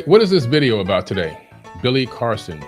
what is this video about today? Billy Carson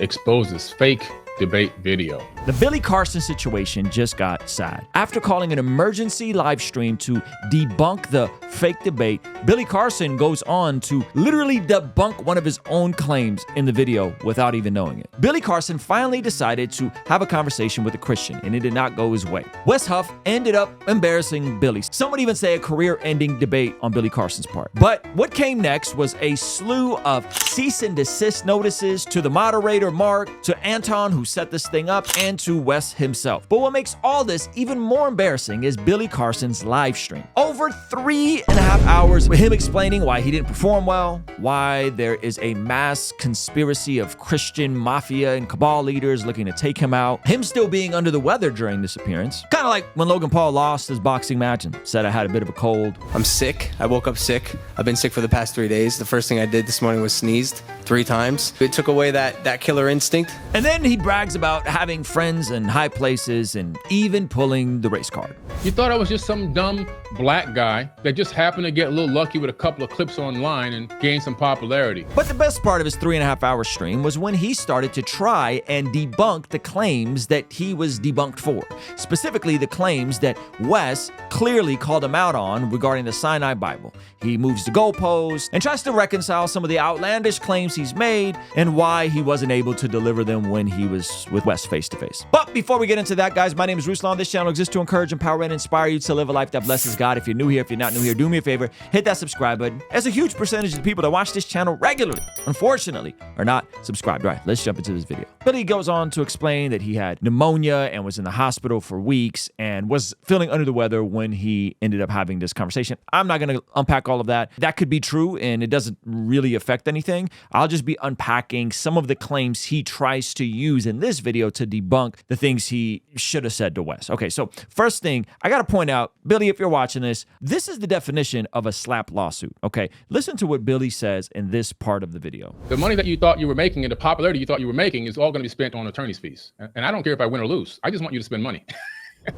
exposes fake debate video. The Billy Carson situation just got sad. After calling an emergency live stream to debunk the fake debate, Billy Carson goes on to literally debunk one of his own claims in the video without even knowing it. Billy Carson finally decided to have a conversation with a Christian, and it did not go his way. Wes Huff ended up embarrassing Billy. Some would even say a career-ending debate on Billy Carson's part. But what came next was a slew of cease and desist notices to the moderator, Mark, to Anton, who set this thing up, and to Wes himself. But what makes all this even more embarrassing is Billy Carson's live stream. Over 3.5 hours with him explaining why he didn't perform well, why there is a mass conspiracy of Christian mafia and cabal leaders looking to take him out, him still being under the weather during this appearance. Kind of like when Logan Paul lost his boxing match and said I had a bit of a cold. I'm sick. I woke up sick. I've been sick for the past 3 days. The first thing I did this morning was sneezed 3 times. It took away that killer instinct. And then he brags about having friends in high places and even pulling the race card. You thought I was just some dumb black guy that just happened to get a little lucky with a couple of clips online and gain some popularity. But the best part of his 3.5 hour stream was when he started to try and debunk the claims that he was debunked for. Specifically, the claims that Wes clearly called him out on regarding the Sinai Bible. He moves the goalposts and tries to reconcile some of the outlandish claims he's made and why he wasn't able to deliver them when he was with Wes face to face. But before we get into that, guys, my name is Ruslan. This channel exists to encourage, empower, and inspire you to live a life that blesses God. If you're new here, if you're not new here, do me a favor, hit that subscribe button. As a huge percentage of the people that watch this channel regularly, unfortunately, are not subscribed. All right, let's jump into this video. Billy goes on to explain that he had pneumonia and was in the hospital for weeks and was feeling under the weather when he ended up having this conversation. I'm not going to unpack all of that. That could be true, and it doesn't really affect anything. I'll just be unpacking some of the claims he tries to use in this video to debunk the things he should have said to Wes. Okay, so first thing, I got to point out, Billy, if you're watching this is the definition of a slap lawsuit, okay? Listen to what Billy says in this part of the video. The money that you thought you were making and the popularity you thought you were making is all going to be spent on attorney's fees. And I don't care if I win or lose. I just want you to spend money.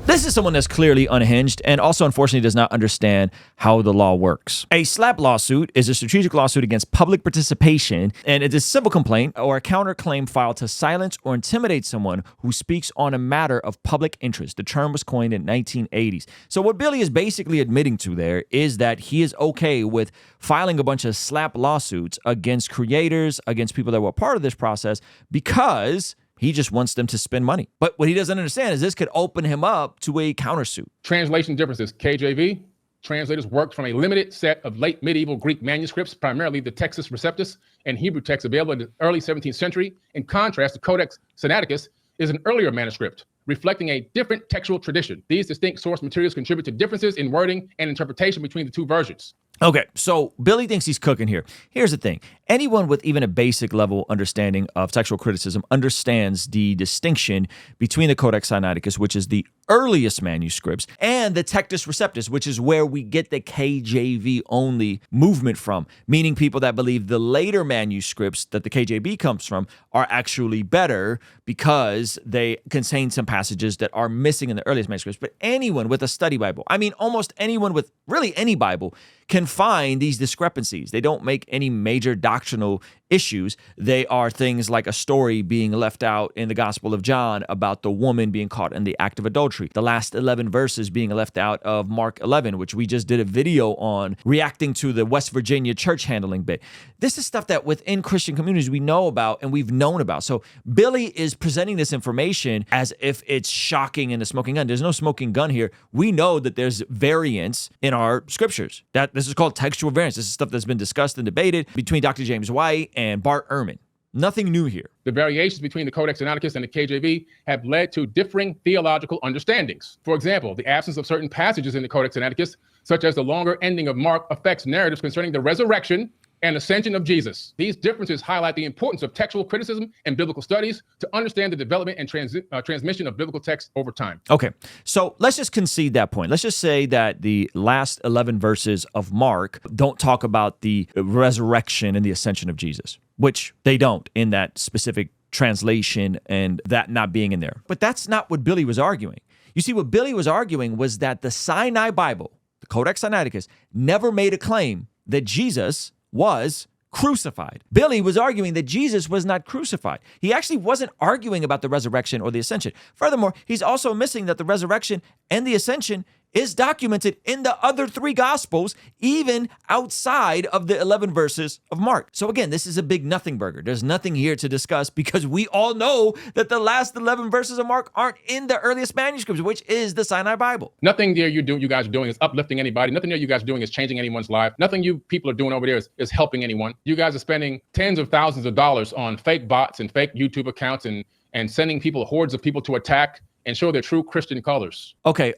This is someone that's clearly unhinged and also unfortunately does not understand how the law works. A slap lawsuit is a strategic lawsuit against public participation, and it is a civil complaint or a counterclaim filed to silence or intimidate someone who speaks on a matter of public interest. The term was coined in 1980s. So what Billy is basically admitting to there is that he is okay with filing a bunch of slap lawsuits against creators, against people that were part of this process, because he just wants them to spend money. But what he doesn't understand is this could open him up to a countersuit. Translation differences. KJV, translators worked from a limited set of late medieval Greek manuscripts, primarily the Textus Receptus and Hebrew texts available in the early 17th century. In contrast, the Codex Sinaiticus is an earlier manuscript, reflecting a different textual tradition. These distinct source materials contribute to differences in wording and interpretation between the two versions. Okay, so Billy thinks he's cooking here. Here's the thing. Anyone with even a basic level understanding of textual criticism understands the distinction between the Codex Sinaiticus, which is the earliest manuscripts, and the Textus Receptus, which is where we get the KJV only movement from, meaning people that believe the later manuscripts that the KJV comes from are actually better because they contain some passages that are missing in the earliest manuscripts. But anyone with a study Bible, I mean, almost anyone with really any Bible, can find these discrepancies. They don't make any major doctrinal issues. They are things like a story being left out in the Gospel of John about the woman being caught in the act of adultery. The last 11 verses being left out of Mark 11, which we just did a video on reacting to the West Virginia church handling bit. This is stuff that within Christian communities we know about and we've known about. So Billy is presenting this information as if it's shocking and a smoking gun. There's no smoking gun here. We know that there's variance in our scriptures. This is called textual variance. This is stuff that's been discussed and debated between Dr. James White and Bart Ehrman. Nothing new here. The variations between the Codex Sinaiticus and the KJV have led to differing theological understandings. For example, the absence of certain passages in the Codex Sinaiticus, such as the longer ending of Mark, affects narratives concerning the resurrection and ascension of Jesus. These differences highlight the importance of textual criticism and biblical studies to understand the development and transmission of biblical texts over time. Okay, so let's just concede that point. Let's just say that the last 11 verses of Mark don't talk about the resurrection and the ascension of Jesus, which they don't in that specific translation and that not being in there. But that's not what Billy was arguing. You see, what Billy was arguing was that the Sinai Bible, the Codex Sinaiticus, never made a claim that Jesus was crucified. Billy was arguing that Jesus was not crucified. He actually wasn't arguing about the resurrection or the ascension. Furthermore, he's also missing that the resurrection and the ascension is documented in the other 3 Gospels, even outside of the 11 verses of Mark. So again, this is a big nothing burger. There's nothing here to discuss because we all know that the last 11 verses of Mark aren't in the earliest manuscripts, which is the Sinai Bible. Nothing there you guys are doing is uplifting anybody. Nothing there you guys are doing is changing anyone's life. Nothing you people are doing over there is helping anyone. You guys are spending tens of thousands of dollars on fake bots and fake YouTube accounts and sending people, hordes of people to attack and show their true Christian colors. Okay,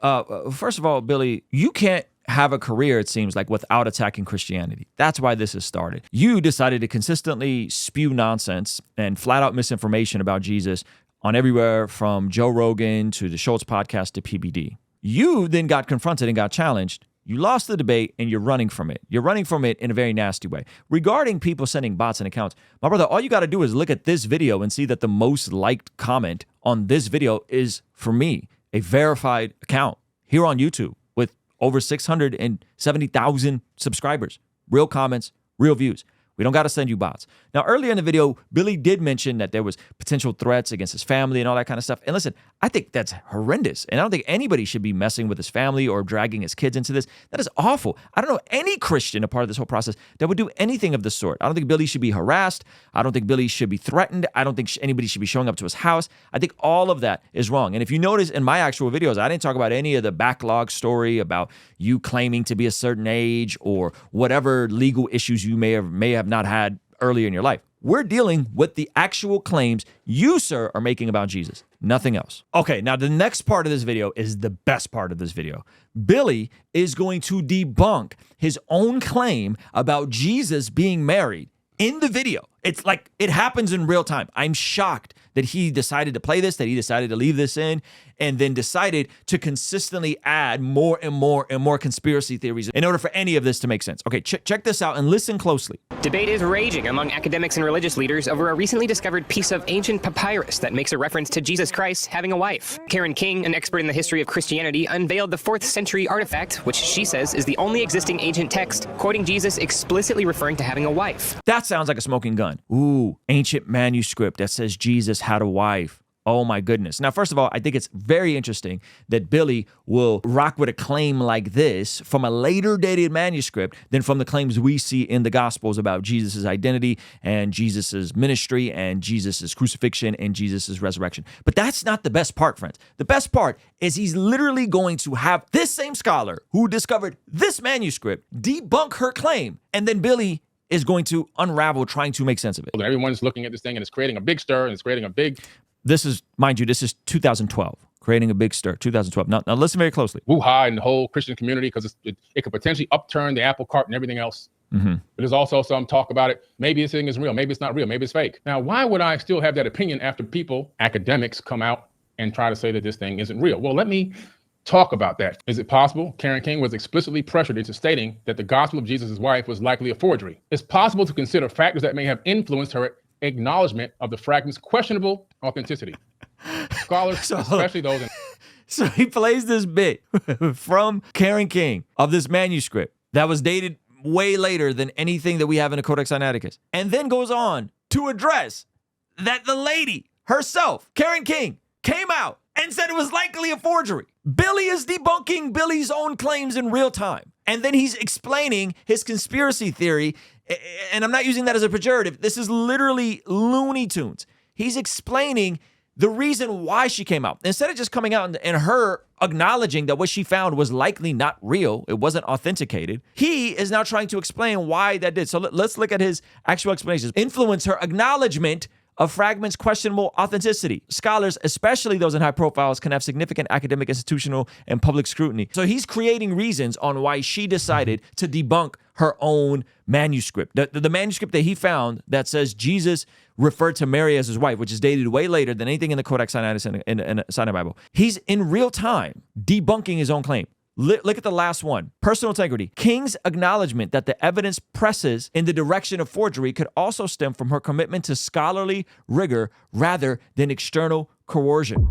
first of all, Billy, you can't have a career, it seems like, without attacking Christianity. That's why this has started. You decided to consistently spew nonsense and flat out misinformation about Jesus on everywhere from Joe Rogan to the Schultz podcast to PBD. You then got confronted and got challenged. You lost the debate and you're running from it. You're running from it in a very nasty way. Regarding people sending bots and accounts, my brother, all you got to do is look at this video and see that the most liked comment on this video is, for me, a verified account here on YouTube with over 670,000 subscribers. Real comments, real views. We don't got to send you bots. Now, earlier in the video, Billy did mention that there was potential threats against his family and all that kind of stuff. And listen, I think that's horrendous. And I don't think anybody should be messing with his family or dragging his kids into this. That is awful. I don't know any Christian a part of this whole process that would do anything of the sort. I don't think Billy should be harassed. I don't think Billy should be threatened. I don't think anybody should be showing up to his house. I think all of that is wrong. And if you notice in my actual videos, I didn't talk about any of the backlog story about you claiming to be a certain age or whatever legal issues you may have not had earlier in your life. We're dealing with the actual claims you, sir, are making about Jesus. Nothing else. Okay, now the next part of this video is the best part of this video. Billy is going to debunk his own claim about Jesus being married in the video. It's like it happens in real time. I'm shocked that he decided to play this, that he decided to leave this in, and then decided to consistently add more and more and more conspiracy theories in order for any of this to make sense. Okay, check this out and listen closely. Debate is raging among academics and religious leaders over a recently discovered piece of ancient papyrus that makes a reference to Jesus Christ having a wife. Karen King, an expert in the history of Christianity, unveiled the 4th century artifact, which she says is the only existing ancient text, quoting Jesus explicitly referring to having a wife. That sounds like a smoking gun. Ooh, ancient manuscript that says Jesus had a wife. Oh my goodness. Now, first of all, I think it's very interesting that Billy will rock with a claim like this from a later dated manuscript than from the claims we see in the Gospels about Jesus' identity and Jesus' ministry and Jesus' crucifixion and Jesus' resurrection. But that's not the best part, friends. The best part is he's literally going to have this same scholar who discovered this manuscript debunk her claim, and then Billy is going to unravel trying to make sense of it. Everyone's looking at this thing and it's creating a big stir and it's creating a big... This is, mind you, this is 2012, creating a big stir, 2012. Now listen very closely. Woo-ha in the whole Christian community because it could potentially upturn the apple cart and everything else. Mm-hmm. But there's also some talk about it. Maybe this thing is real. Maybe it's not real. Maybe it's fake. Now, why would I still have that opinion after people, academics, come out and try to say that this thing isn't real? Well, let me talk about that. Is it possible Karen King was explicitly pressured into stating that the gospel of Jesus' wife was likely a forgery? It's possible to consider factors that may have influenced her acknowledgement of the fragment's questionable authenticity. Scholars, especially those in... So he plays this bit from Karen King of this manuscript that was dated way later than anything that we have in the Codex Sinaiticus, and then goes on to address that the lady herself, Karen King, came out and said it was likely a forgery. Billy is debunking Billy's own claims in real time. And then he's explaining his conspiracy theory, and I'm not using that as a pejorative. This is literally Looney Tunes. He's explaining the reason why she came out. Instead of just coming out and her acknowledging that what she found was likely not real, it wasn't authenticated, he is now trying to explain why that did. So let's look at his actual explanations. Influence her acknowledgement of fragments' questionable authenticity. Scholars, especially those in high profiles, can have significant academic, institutional, and public scrutiny. So he's creating reasons on why she decided to debunk her own manuscript. The manuscript that he found that says Jesus referred to Mary as his wife, which is dated way later than anything in the Codex Sinaiticus in the Sinai Bible. He's in real time debunking his own claim. Look at the last one. Personal integrity. King's acknowledgement that the evidence presses in the direction of forgery could also stem from her commitment to scholarly rigor rather than external coercion.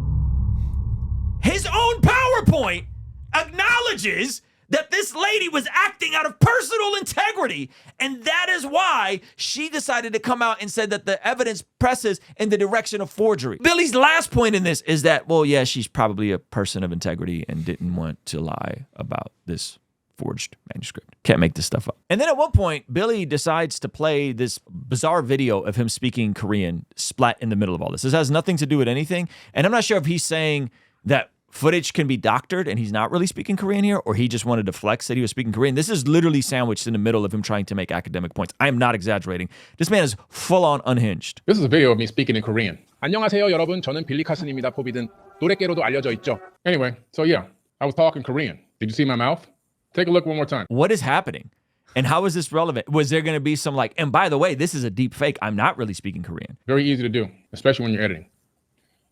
His own PowerPoint acknowledges that this lady was acting out of personal integrity. And that is why she decided to come out and said that the evidence presses in the direction of forgery. Billy's last point in this is that, well, yeah, she's probably a person of integrity and didn't want to lie about this forged manuscript. Can't make this stuff up. And then at one point, Billy decides to play this bizarre video of him speaking Korean splat in the middle of all this. This has nothing to do with anything. And I'm not sure if he's saying that footage can be doctored and he's not really speaking Korean here, or he just wanted to flex that he was speaking Korean. This is literally sandwiched in the middle of him trying to make academic points. I am not exaggerating. This man is full-on unhinged. This is a video of me speaking in Korean. 안녕하세요, 여러분. 저는 빌리 카슨입니다. 포비든 노랫개로도 알려져 있죠. Anyway, so yeah, I was talking Korean. Did you see my mouth? Take a look one more time. What is happening? And how is this relevant? Was there going to be some like, and by the way, this is a deep fake. I'm not really speaking Korean. Very easy to do, especially when you're editing.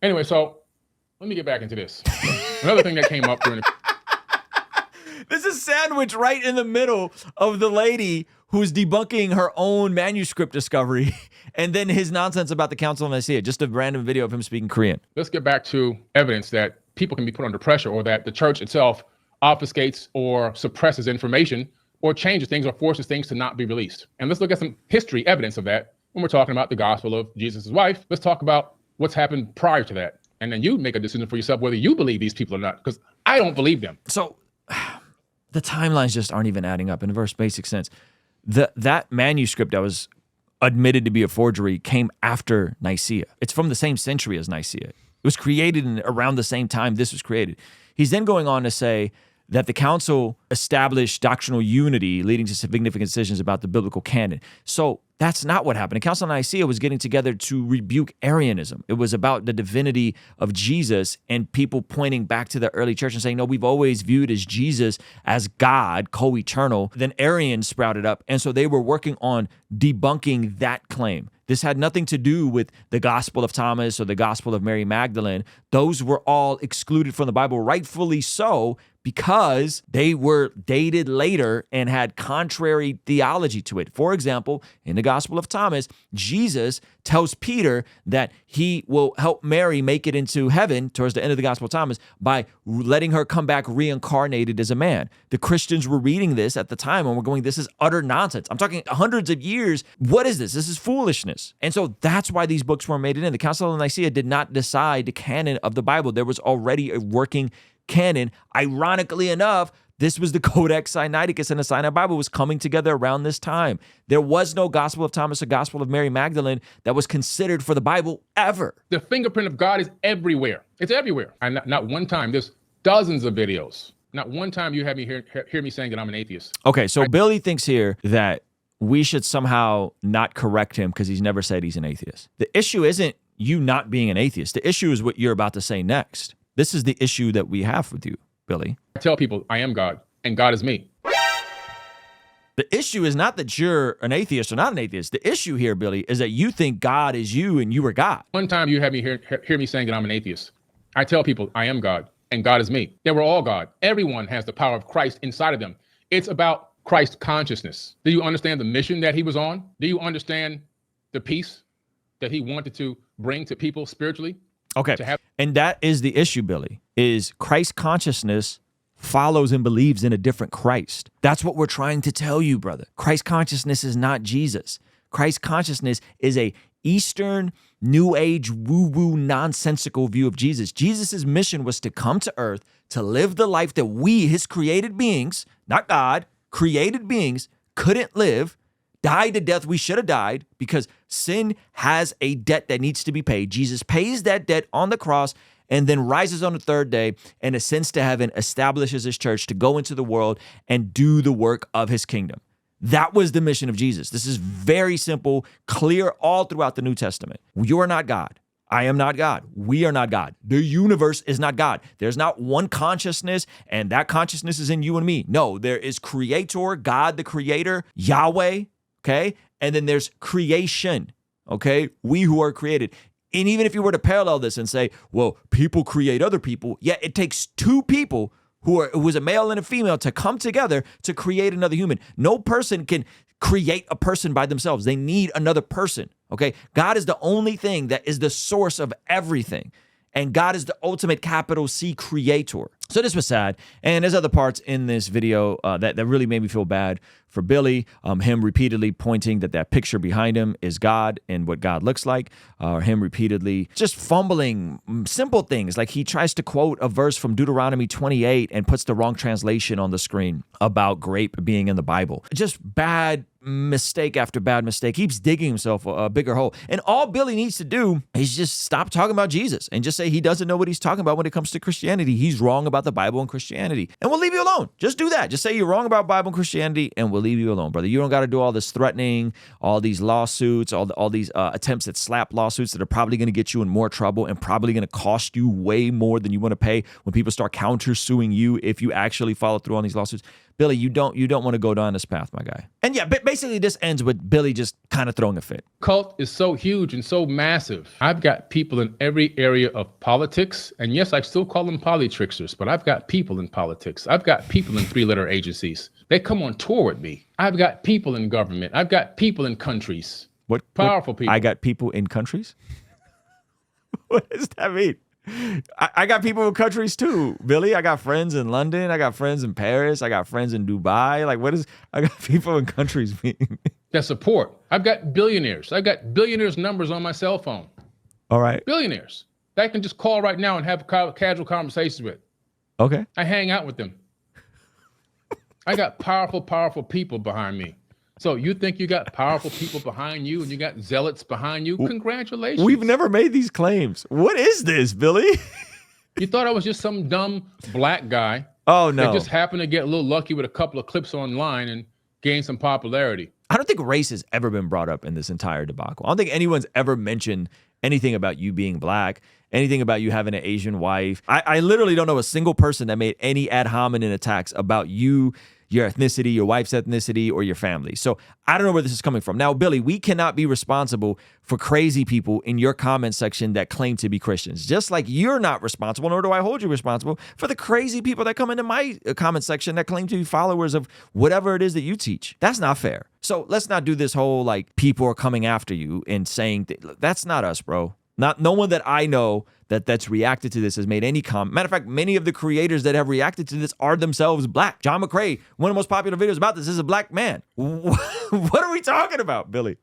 Anyway, so let me get back into this. Another thing that came up during the... This is sandwiched right in the middle of the lady who's debunking her own manuscript discovery and then his nonsense about the Council of Nicaea, just a random video of him speaking Korean. Let's get back to evidence that people can be put under pressure, or that the church itself obfuscates or suppresses information or changes things or forces things to not be released. And let's look at some history evidence of that when we're talking about the gospel of Jesus' wife. Let's talk about what's happened prior to that. And then you make a decision for yourself whether you believe these people or not, because I don't believe them. So the timelines just aren't even adding up in a very basic sense. That manuscript that was admitted to be a forgery came after Nicaea. It's from the same century as Nicaea. It was created around the same time this was created. He's then going on to say that the council established doctrinal unity, leading to significant decisions about the biblical canon. So that's not what happened. The Council of Nicaea was getting together to rebuke Arianism. It was about the divinity of Jesus and people pointing back to the early church and saying, no, we've always viewed as Jesus as God, co-eternal. Then Arians sprouted up, and so they were working on debunking that claim. This had nothing to do with the Gospel of Thomas or the Gospel of Mary Magdalene. Those were all excluded from the Bible, rightfully so, because they were dated later and had contrary theology to it. For example, in the Gospel of Thomas, Jesus tells Peter that he will help Mary make it into heaven towards the end of the Gospel of Thomas by letting her come back reincarnated as a man. The Christians were reading this at the time and were going, this is utter nonsense. I'm talking hundreds of years. What is this? This is foolishness. And so that's why these books weren't made in. The Council of Nicaea did not decide the canon of the Bible. There was already a working canon. Ironically enough, this was the Codex Sinaiticus, and the Sinai Bible was coming together around this time. There was no Gospel of Thomas or Gospel of Mary Magdalene that was considered for the Bible ever. The fingerprint of God is everywhere. It's everywhere. And not one time, there's dozens of videos. Not one time you have me hear me saying that I'm an atheist. Okay, so Billy thinks here that we should somehow not correct him because he's never said he's an atheist. The issue isn't you not being an atheist. The issue is what you're about to say next. This is the issue that we have with you, Billy. I tell people I am God and God is me. The issue is not that you're an atheist or not an atheist. The issue here, Billy, is that you think God is you and you are God. One time you have me hear me saying that I'm an atheist. I tell people I am God and God is me. They were all God. Everyone has the power of Christ inside of them. It's about Christ consciousness. Do you understand the mission that he was on? Do you understand the peace that he wanted to bring to people spiritually? Okay, and that is the issue, Billy, is Christ consciousness follows and believes in a different Christ. That's what we're trying to tell you, brother. Christ consciousness is not Jesus. Christ consciousness is a Eastern, New Age, woo-woo, nonsensical view of Jesus. Jesus's mission was to come to earth, to live the life that we, his created beings, not God, created beings, couldn't live, died the death we should have died because sin has a debt that needs to be paid. Jesus pays that debt on the cross and then rises on the third day and ascends to heaven, establishes his church to go into the world and do the work of his kingdom. That was the mission of Jesus. This is very simple, clear all throughout the New Testament. You are not God. I am not God. We are not God. The universe is not God. There's not one consciousness, and that consciousness is in you and me. No, there is Creator, God the Creator, Yahweh, okay? And then there's creation, okay? We who are created. And even if you were to parallel this and say, well, people create other people, yeah, it takes two people who was a male and a female to come together to create another human. No person can create a person by themselves. They need another person, okay? God is the only thing that is the source of everything. And God is the ultimate capital C creator. So this was sad. And there's other parts in this video that really made me feel bad for Billy. Him repeatedly pointing that picture behind him is God and what God looks like. Him repeatedly just fumbling simple things. Like he tries to quote a verse from Deuteronomy 28 and puts the wrong translation on the screen about grape being in the Bible. Just bad mistake after bad mistake. Keeps digging himself a bigger hole. And all Billy needs to do is just stop talking about Jesus and just say he doesn't know what he's talking about when it comes to Christianity. He's wrong about the Bible and Christianity. And we'll leave you alone. Just do that. Just say you're wrong about Bible and Christianity and we'll leave you alone, brother. You don't got to do all this threatening, all these lawsuits, all these attempts at slap lawsuits that are probably going to get you in more trouble and probably going to cost you way more than you want to pay when people start countersuing you if you actually follow through on these lawsuits. Billy, you don't want to go down this path, my guy. And yeah, basically this ends with Billy just kind of throwing a fit. Cult is so huge and so massive. I've got people in every area of politics. And yes, I still call them polytricksters, but I've got people in politics. I've got people in three-letter agencies. They come on tour with me. I've got people in government. I've got people in countries. Powerful people. I got people in countries? What does that mean? I got people in countries too, Billy. I got friends in London. I got friends in Paris. I got friends in Dubai. Like, I got people in countries mean? That support. I've got billionaires. I've got billionaires' numbers on my cell phone. All right. Billionaires that I can just call right now and have casual conversations with. Okay. I hang out with them. I got powerful people behind me. So you think you got powerful people behind you and you got zealots behind you? Congratulations. We've never made these claims. What is this, Billy? You thought I was just some dumb black guy. Oh, no. That just happened to get a little lucky with a couple of clips online and gain some popularity. I don't think race has ever been brought up in this entire debacle. I don't think anyone's ever mentioned anything about you being black, anything about you having an Asian wife. I literally don't know a single person that made any ad hominem attacks about you, your ethnicity, your wife's ethnicity, or your family. So I don't know where this is coming from. Now, Billy, we cannot be responsible for crazy people in your comment section that claim to be Christians. Just like you're not responsible, nor do I hold you responsible for the crazy people that come into my comment section that claim to be followers of whatever it is that you teach. That's not fair. So let's not do this whole like people are coming after you and saying that's not us, bro. No one that I know that's reacted to this has made any comment. Matter of fact, many of the creators that have reacted to this are themselves black. John McCrae, one of the most popular videos about this is a black man. What are we talking about, Billy?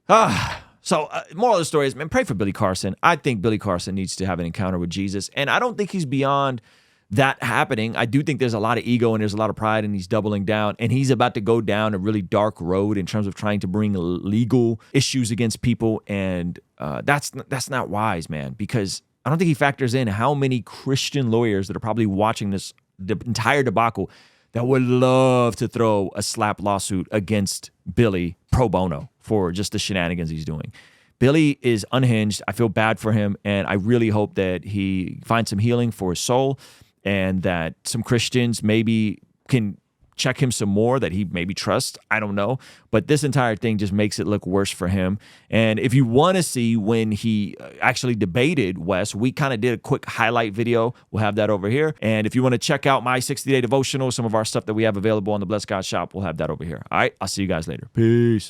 So moral of the story is, man, pray for Billy Carson. I think Billy Carson needs to have an encounter with Jesus. And I don't think he's beyond that happening. I do think there's a lot of ego and there's a lot of pride and he's doubling down and he's about to go down a really dark road in terms of trying to bring legal issues against people. And that's not wise, man, because I don't think he factors in how many Christian lawyers that are probably watching the entire debacle that would love to throw a slap lawsuit against Billy pro bono for just the shenanigans he's doing. Billy is unhinged. I feel bad for him, and I really hope that he finds some healing for his soul and that some Christians maybe can check him some more, that he maybe trusts. I don't know. But this entire thing just makes it look worse for him. And if you want to see when he actually debated Wes, we kind of did a quick highlight video. We'll have that over here. And if you want to check out my 60-day devotional, some of our stuff that we have available on the Blessed God shop, we'll have that over here. All right. I'll see you guys later. Peace.